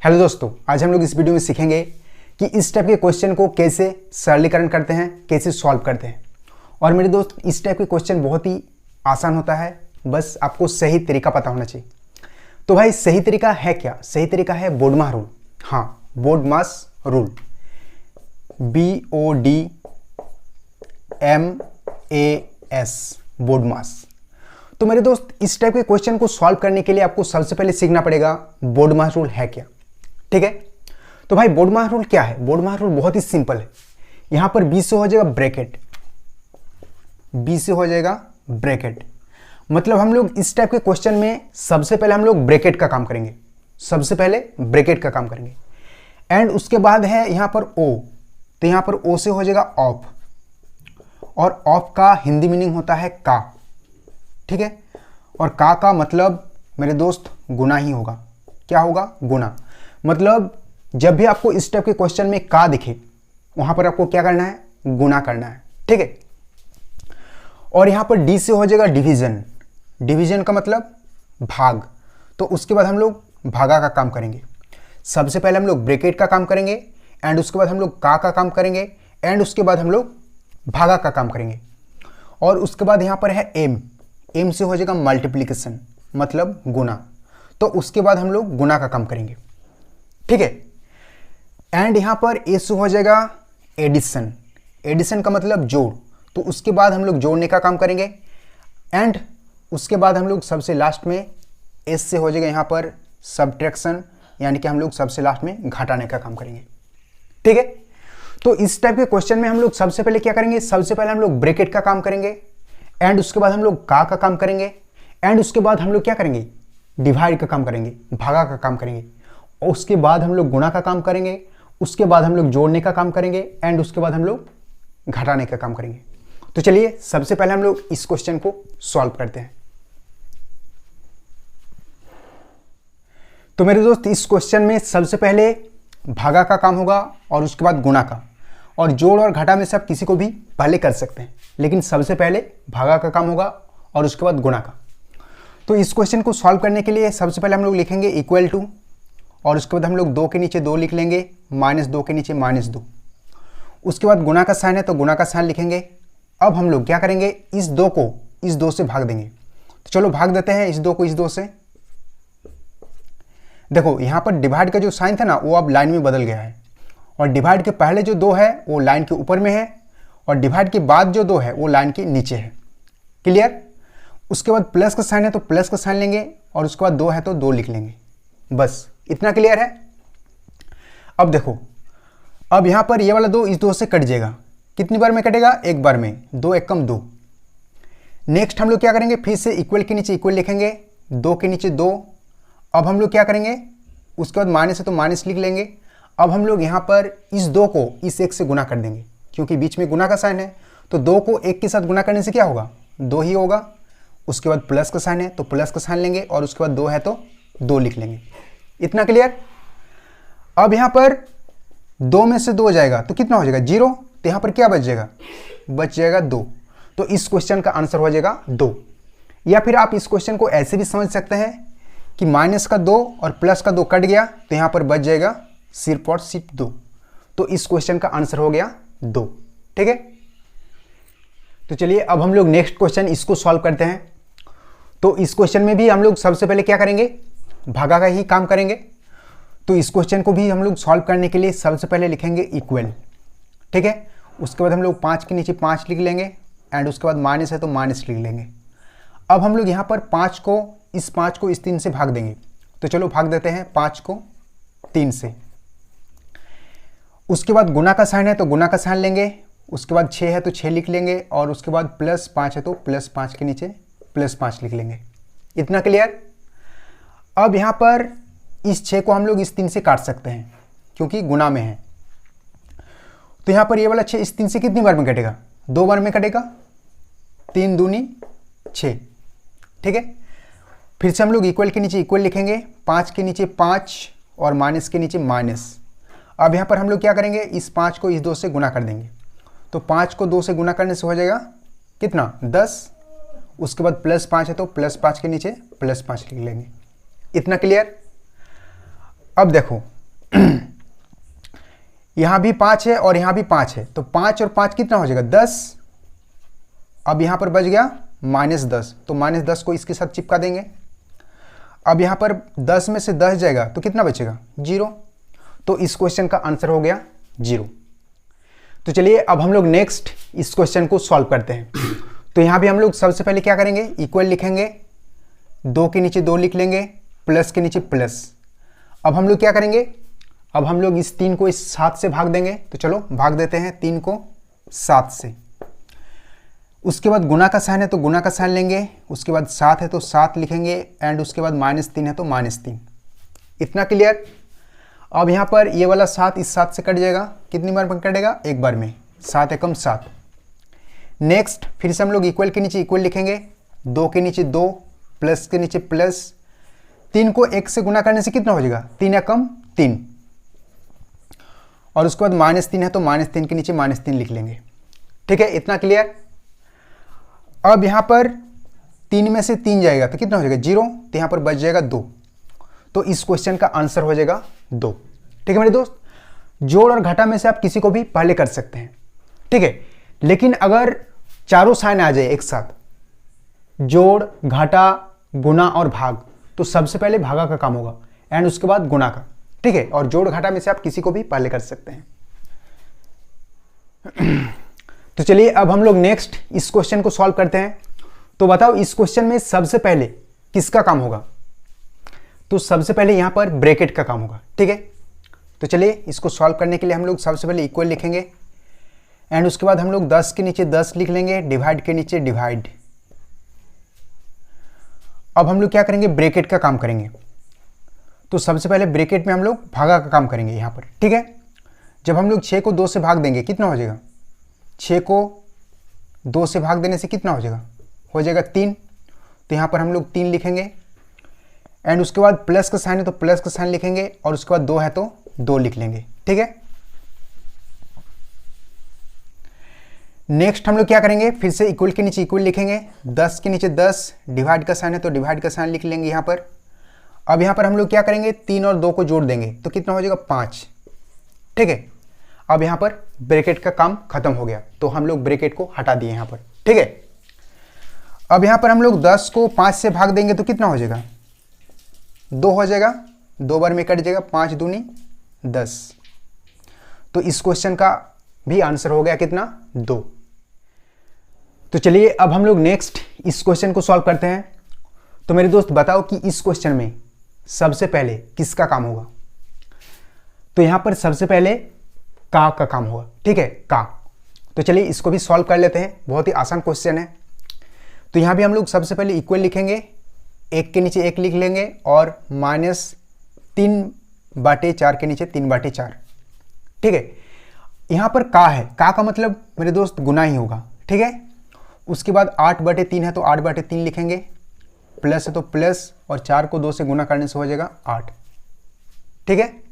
Hello दोस्तों, आज हम लोग इस वीडियो में सीखेंगे कि इस टाइप के क्वेश्चन को कैसे सरलीकरण करते हैं, कैसे सॉल्व करते हैं। और मेरे दोस्त, इस टाइप के क्वेश्चन बहुत ही आसान होता है, बस आपको सही तरीका पता होना चाहिए। तो भाई सही तरीका है क्या? सही तरीका है बोडमाह रूल। हाँ, बोडमास रूल, BODMAS, बोडमास। तो मेरे दोस्त, इस टाइप के क्वेश्चन को सॉल्व करने के लिए आपको सबसे पहले सीखना पड़ेगा बोडमाह रूल है क्या। ठीक है, तो भाई बोडमाह रूल क्या है? बोडमाह रूल बहुत ही सिंपल है। यहां पर B से हो जाएगा ब्रैकेट, B से हो जाएगा ब्रैकेट। मतलब हम लोग इस टाइप के क्वेश्चन में सबसे पहले हम लोग ब्रैकेट का काम करेंगे, सबसे पहले ब्रैकेट का काम करेंगे। एंड उसके बाद है यहां पर O, तो यहां पर O से हो जाएगा ऑफ, और ऑफ का हिंदी मीनिंग होता है का। ठीक है, और का मतलब मेरे दोस्त गुना ही होगा। क्या होगा? गुना। मतलब जब भी आपको इस टाइप के क्वेश्चन में का दिखे, वहां पर आपको क्या करना है? गुना करना है। ठीक है, और यहां पर डी से हो जाएगा डिवीजन। डिवीजन का मतलब भाग। तो उसके बाद हम लोग भागा का काम करेंगे। सबसे पहले हम लोग ब्रैकेट का काम करेंगे, एंड उसके बाद हम लोग का काम करेंगे, एंड उसके बाद हम लोग भागा का काम करेंगे। और उसके बाद यहां पर है एम, एम से हो जाएगा मल्टीप्लिकेशन, मतलब गुना। तो उसके बाद हम लोग गुना का काम करेंगे। ठीक है, एंड यहां पर ए से हो जाएगा एडिशन। एडिशन का मतलब जोड़। तो उसके बाद हम लोग जोड़ने का काम करेंगे, एंड उसके बाद हम लोग सबसे लास्ट में एस से हो जाएगा यहां पर सब्ट्रैक्शन, यानी कि हम लोग सबसे लास्ट में घटाने का काम करेंगे। ठीक है, तो इस टाइप के क्वेश्चन में हम लोग सबसे पहले क्या करेंगे? सबसे पहले हम लोग ब्रैकेट का काम करेंगे, एंड उसके बाद हम लोग का काम करेंगे, एंड उसके बाद हम लोग क्या करेंगे? डिवाइड का काम करेंगे, भागा का काम करेंगे, और उसके बाद हम लोग गुणा का काम करेंगे, उसके बाद हम लोग जोड़ने का काम करेंगे, एंड उसके बाद हम लोग घटाने का काम करेंगे। तो चलिए सबसे पहले हम लोग इस क्वेश्चन को सॉल्व करते हैं। तो मेरे दोस्त, इस क्वेश्चन में सबसे पहले भागा का काम होगा, और उसके बाद गुणा का। और जोड़ और घटा में से आप किसी को भी पहले कर सकते हैं, लेकिन सबसे पहले भागा का काम होगा और उसके बाद गुणा का। तो इस क्वेश्चन को सॉल्व करने के लिए सबसे पहले हम लोग लिखेंगे इक्वल टू, और उसके बाद हम लोग 2 के नीचे 2 लिख लेंगे, -2 के नीचे -2। उसके बाद गुणा का साइन है तो गुणा का साइन लिखेंगे। अब हम लोग क्या करेंगे? इस 2 को इस 2 से भाग देंगे। तो चलो भाग देते हैं इस 2 को इस 2 से। देखो यहां पर डिवाइड का जो साइन था ना, वो अब लाइन में बदल गया है, और डिवाइड के पहले जो 2 है वो लाइन के ऊपर में है, और डिवाइड के बाद जो 2 है वो लाइन के नीचे है। क्लियर? उसके बाद प्लस का साइन है तो प्लस का साइन लेंगे, और उसके बाद 2 है तो 2 लिख लेंगे। बस इतना क्लियर है। अब देखो, अब यहां पर ये वाला 2 इस 2 से कट जाएगा। कितनी बार में कटेगा? एक बार में। 2 एक कम 2। नेक्स्ट हम लोग क्या करेंगे? फिर से इक्वल के नीचे इक्वल लिखेंगे, 2 के नीचे 2। अब हम लोग क्या करेंगे? उसके बाद माइनस है तो माइनस लिख लेंगे। अब हम लोग यहाँ पर इस 2 को इस 1 से गुना कर देंगे, क्योंकि बीच में गुना का साइन है। तो 2 को 1 के साथ गुना करने से क्या होगा? 2 ही होगा। उसके बाद प्लस का साइन है तो प्लस का साइन लेंगे, और उसके बाद 2 है तो 2 लिख लेंगे। इतना क्लियर? अब यहाँ पर 2 में से 2 जाएगा तो कितना हो जाएगा? 0। तो यहाँ पर क्या बच जाएगा? बच जाएगा 2। तो इस क्वेश्चन का आंसर हो जाएगा 2। या फिर आप इस क्वेश्चन को ऐसे भी समझ सकते हैं कि माइनस का 2 और प्लस का 2 कट गया, तो यहाँ पर बच जाएगा सिर्फ और सिर्फ 2। तो इस क्वेश्चन का आंसर हो गया 2। ठीक है, तो चलिए अब हम लोग नेक्स्ट क्वेश्चन इसको सॉल्व करते हैं। तो इस क्वेश्चन में भी हम लोग सबसे पहले क्या करेंगे? भागा का ही काम करेंगे। तो इस क्वेश्चन को भी हम लोग सॉल्व करने के लिए सबसे पहले लिखेंगे इक्वल। ठीक है, उसके बाद हम लोग 5 के नीचे 5 लिख लेंगे, एंड उसके बाद माइनस है तो माइनस लिख लेंगे। अब हम लोग यहाँ पर 5 को इस 3 से भाग देंगे। तो चलो भाग देते हैं 5 को 3 से। उसके बाद गुना का साइन है तो गुना का साइन लेंगे, उसके बाद 6 है तो 6 लिख लेंगे, और उसके बाद प्लस 5 है तो प्लस 5 के नीचे प्लस 5 लिख लेंगे। इतना क्लियर? अब यहाँ पर इस 6 को हम लोग इस 3 से काट सकते हैं, क्योंकि गुना में है। तो यहाँ पर ये वाला 6 इस 3 से कितनी बार में कटेगा? 2 बार में कटेगा। 3 दूनी 6। ठीक है, फिर से हम लोग इक्वल के नीचे इक्वल लिखेंगे, 5 के नीचे 5 और माइनस के नीचे माइनस। अब यहाँ पर हम लोग क्या करेंगे? इस 5 को इस 2 से गुना कर देंगे। तो 5 को 2 से गुना करने से हो जाएगा कितना? 10। उसके बाद प्लस 5 है तो प्लस 5 के नीचे प्लस 5 लिख लेंगे। इतना क्लियर? अब देखो यहाँ भी 5 है और यहाँ भी 5 है, तो 5 और 5 कितना हो जाएगा 10। अब यहाँ पर बच गया -10, तो -10 को इसके साथ चिपका देंगे। अब यहाँ पर 10 में से 10 जाएगा तो कितना बचेगा 0, तो इस क्वेश्चन का आंसर हो गया 0। तो चलिए अब हम लोग नेक्स्ट इस क्वेश्चन को सॉल्व करते हैं। तो यहाँ भी हम लोग सबसे पहले क्या करेंगे, इक्वल लिखेंगे, 2 के नीचे 2 लिख लेंगे, प्लस के नीचे प्लस। अब हम लोग क्या करेंगे, अब हम लोग इस 3 को इस 7 से भाग देंगे, तो चलो भाग देते हैं 3 को 7 से। उसके बाद गुना का साइन है तो गुना का साइन लेंगे, उसके बाद 7 है तो 7 लिखेंगे, एंड उसके बाद -3 है तो -3। इतना क्लियर। अब यहाँ पर ये वाला 7 इस 7 से कट जाएगा, कितनी बार में कटेगा, एक बार में, 7 एकम 7। नेक्स्ट फिर से हम लोग इक्वल के नीचे इक्वल लिखेंगे, 2 के नीचे 2, प्लस के नीचे प्लस। 3 को 1 से गुना करने से कितना हो जाएगा, 3 एकम 3, और उसके बाद -3 है तो -3 के नीचे -3 लिख लेंगे। ठीक है, इतना क्लियर। अब यहाँ पर 3 में से 3 जाएगा तो कितना हो जाएगा 0, तो यहाँ पर बच जाएगा 2, तो इस क्वेश्चन का आंसर हो जाएगा 2। ठीक है मेरे दोस्त, जोड़ और घटा में से आप किसी को भी पहले कर सकते हैं। ठीक है, लेकिन अगर चारों साइन आ जाए एक साथ, जोड़, घटा, गुना और भाग, तो सबसे पहले भागा का काम होगा एंड उसके बाद गुना का। ठीक है, और जोड़ घटा में से आप किसी को भी पहले कर सकते हैं। तो चलिए अब हम लोग नेक्स्ट इस क्वेश्चन को सॉल्व करते हैं। तो बताओ इस क्वेश्चन में सबसे पहले किसका काम होगा, तो सबसे पहले यहां पर ब्रैकेट का काम होगा। ठीक है, तो चलिए इसको सॉल्व करने के लिए हम लोग सबसे पहले इक्वल लिखेंगे, एंड उसके बाद हम लोग 10 के नीचे 10 लिख लेंगे, डिवाइड के नीचे डिवाइड। अब हम लोग क्या करेंगे, ब्रैकेट का काम करेंगे। तो सबसे पहले ब्रैकेट में हम लोग भागा का काम करेंगे यहाँ पर। ठीक है, जब हम लोग 6 को 2 से भाग देंगे कितना हो जाएगा, 6 को 2 से भाग देने से कितना हो जाएगा 3, तो यहाँ पर हम लोग 3 लिखेंगे, एंड उसके बाद प्लस का साइन है तो प्लस का साइन लिखेंगे, और उसके बाद 2 है तो 2 लिख लेंगे। ठीक है, नेक्स्ट हम लोग क्या करेंगे, फिर से इक्वल के नीचे इक्वल लिखेंगे, 10 के नीचे 10, डिवाइड का साइन है तो डिवाइड का साइन लिख लेंगे यहाँ पर। अब यहाँ पर हम लोग क्या करेंगे, 3 और 2 को जोड़ देंगे तो कितना हो जाएगा 5। ठीक है, अब यहाँ पर ब्रैकेट का काम खत्म हो गया, तो हम लोग ब्रैकेट को हटा दिए यहाँ पर। ठीक है, अब यहाँ पर हम लोग 10 को 5 से भाग देंगे तो कितना हो जाएगा 2 हो जाएगा, 2 बार में कट जाएगा, 5 दूनी 10। तो इस क्वेश्चन का भी आंसर हो गया कितना 2। तो चलिए अब हम लोग नेक्स्ट इस क्वेश्चन को सॉल्व करते हैं। तो मेरे दोस्त बताओ कि इस क्वेश्चन में सबसे पहले किसका काम होगा, तो यहां पर सबसे पहले का काम होगा। ठीक है, का। तो चलिए इसको भी सॉल्व कर लेते हैं, बहुत ही आसान क्वेश्चन है। तो यहां भी हम लोग सबसे पहले इक्वल लिखेंगे, 1 के नीचे 1 लिख लेंगे, और -3/4 के नीचे 3/4। ठीक है, यहां पर का है, का मतलब मेरे दोस्त गुना ही होगा। ठीक है, उसके बाद 8/3 है तो 8/3 लिखेंगे, प्लस है तो प्लस, और 4 को 2 से गुना करने से हो जाएगा 8। ठीक है,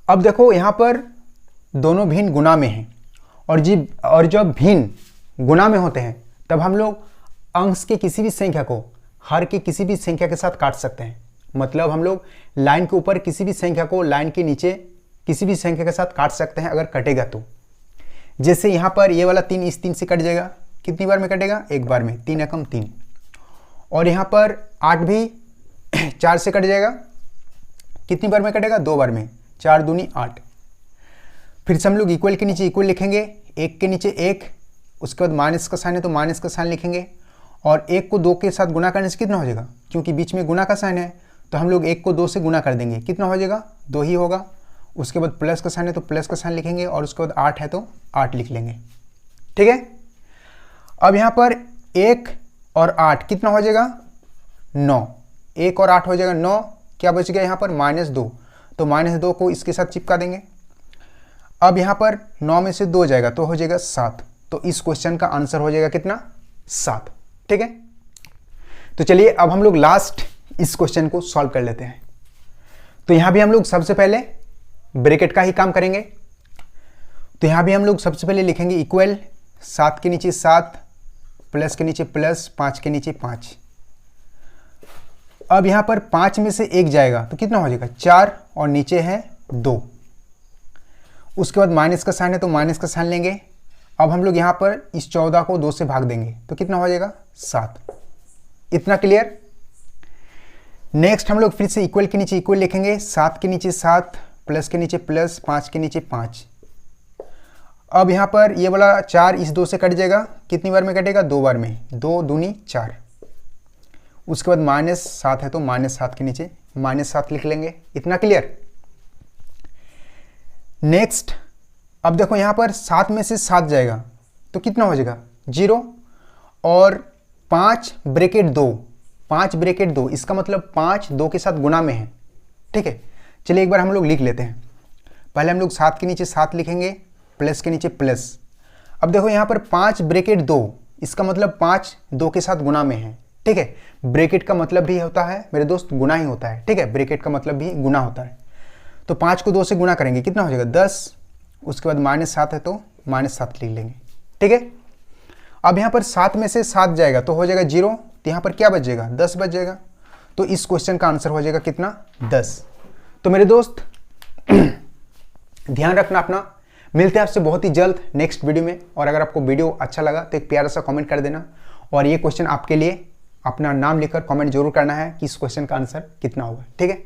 अब देखो यहां पर दोनों भिन्न गुना में हैं, और जब भिन्न गुना में होते हैं तब हम लोग अंश के किसी भी संख्या को हर के किसी भी संख्या के साथ काट सकते हैं। मतलब हम लोग लाइन के ऊपर किसी भी संख्या को लाइन के नीचे किसी भी संख्या के साथ काट सकते हैं अगर कटेगा तो। जैसे यहाँ पर ये वाला 3 इस 3 से कट जाएगा, कितनी बार में कटेगा, एक बार में, 3 एकम 3। और यहाँ पर 8 भी 4 से कट जाएगा, कितनी बार में कटेगा, 2 बार में, 4 दूनी 8। फिर से हम लोग इक्वल के नीचे इक्वल लिखेंगे, 1 के नीचे 1, उसके बाद माइनस का साइन है तो माइनस का साइन लिखेंगे, और 1 को 2 के साथ गुना करने से कितना हो जाएगा, क्योंकि बीच में गुना का साइन है तो हम लोग 1 को 2 से गुना कर देंगे, कितना हो जाएगा 2 ही होगा। उसके बाद प्लस का साइन है तो प्लस का साइन लिखेंगे, और उसके बाद 8 है तो 8 लिख लेंगे। ठीक है, अब यहाँ पर 1 और 8 कितना हो जाएगा 9, 1 और 8 हो जाएगा 9, क्या बच गया यहाँ पर -2, तो -2 को इसके साथ चिपका देंगे। अब यहाँ पर 9 में से 2 जाएगा तो हो जाएगा 7, तो इस क्वेश्चन का आंसर हो जाएगा कितना 7। ठीक है, तो चलिए अब हम लोग लास्ट इस क्वेश्चन को सॉल्व कर लेते हैं। तो यहाँ भी हम लोग सबसे पहले ब्रैकेट का ही काम करेंगे। तो यहाँ भी हम लोग सबसे पहले लिखेंगे इक्वल, 7 के नीचे 7, प्लस के नीचे प्लस, 5 के नीचे 5। अब यहाँ पर 5 में से 1 जाएगा तो कितना हो जाएगा 4, और नीचे है 2, उसके बाद माइनस का साइन है तो माइनस का साइन लेंगे। अब हम लोग यहाँ पर इस 14 को 2 से भाग देंगे तो कितना हो जाएगा 7। इतना क्लियर। नेक्स्ट हम लोग फिर से इक्वल के नीचे इक्वल लिखेंगे, 7 के नीचे 7, प्लस के नीचे प्लस, 5 के नीचे 5। अब यहाँ पर ये वाला 4 इस 2 से कट जाएगा, कितनी बार में कटेगा 2 बार में, 2 दूनी 4। उसके बाद -7 है तो -7 के नीचे -7 लिख लेंगे। इतना क्लियर। नेक्स्ट अब देखो यहाँ पर 7 में से 7 जाएगा तो कितना हो जाएगा 0 और 5 ब्रैकेट 2, 5 ब्रैकेट 2, इसका मतलब 5 2 के साथ गुना में है। ठीक है, चलिए एक बार हम लोग लिख लेते हैं। पहले हम लोग 7 के नीचे 7 लिखेंगे, प्लस के नीचे प्लस। अब देखो यहाँ पर 5 ब्रैकेट 2, इसका मतलब 5 2 के साथ गुना में है। ठीक है, ब्रैकेट का मतलब भी होता है मेरे दोस्त गुना ही होता है। ठीक है, ब्रैकेट का मतलब भी गुना होता है। तो 5 को 2 से गुना करेंगे, कितना हो जाएगा 10। उसके बाद -7 है तो -7 लिख लेंगे। ठीक है, अब यहाँ पर 7 में से 7 जाएगा तो हो जाएगा 0, तो यहाँ पर क्या बच जाएगा 10 बच जाएगा। तो इस क्वेश्चन का आंसर हो जाएगा कितना 10। तो मेरे दोस्त ध्यान रखना अपना, मिलते हैं आपसे बहुत ही जल्द नेक्स्ट वीडियो में। और अगर आपको वीडियो अच्छा लगा तो एक प्यारा सा कमेंट कर देना, और ये क्वेश्चन आपके लिए अपना नाम लिखकर कमेंट जरूर करना है कि इस क्वेश्चन का आंसर कितना होगा। ठीक है।